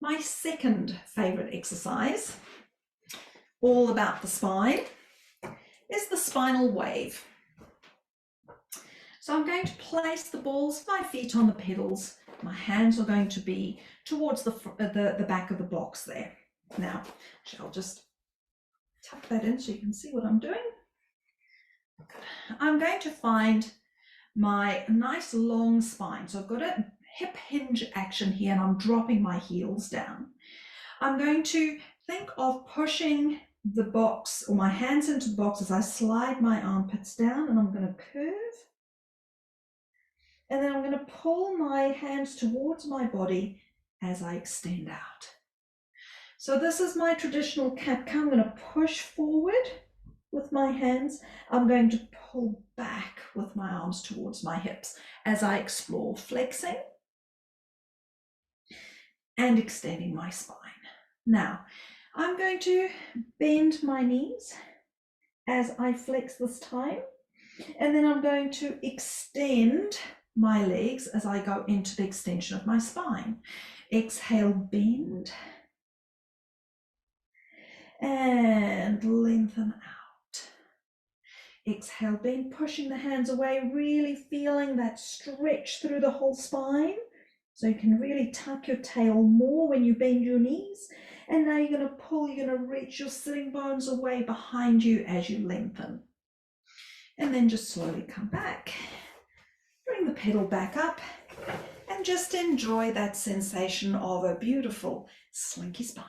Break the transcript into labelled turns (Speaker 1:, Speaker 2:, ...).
Speaker 1: my second favorite exercise, all about the spine, is the spinal wave. So I'm going to place the balls, my feet on the pedals. My hands are going to be towards the back of the blocks there. Now, I'll just tuck that in so you can see what I'm doing. I'm going to find my nice long spine. So I've got a hip hinge action here and I'm dropping my heels down. I'm going to think of pushing the box or my hands into the box as I slide my armpits down, and I'm going to curve. And then I'm going to pull my hands towards my body as I extend out. So this is my traditional cat-cow. I'm going to push forward with my hands. I'm going to pull back with my arms towards my hips as I explore flexing and extending my spine. Now, I'm going to bend my knees as I flex this time, and then I'm going to extend my legs as I go into the extension of my spine. Exhale, bend, and lengthen out. Exhale, bend, pushing the hands away, really feeling that stretch through the whole spine. So you can really tuck your tail more when you bend your knees. And now you're going to pull, you're going to reach your sitting bones away behind you as you lengthen. And then just slowly come back. Bring the pedal back up and just enjoy that sensation of a beautiful slinky spine.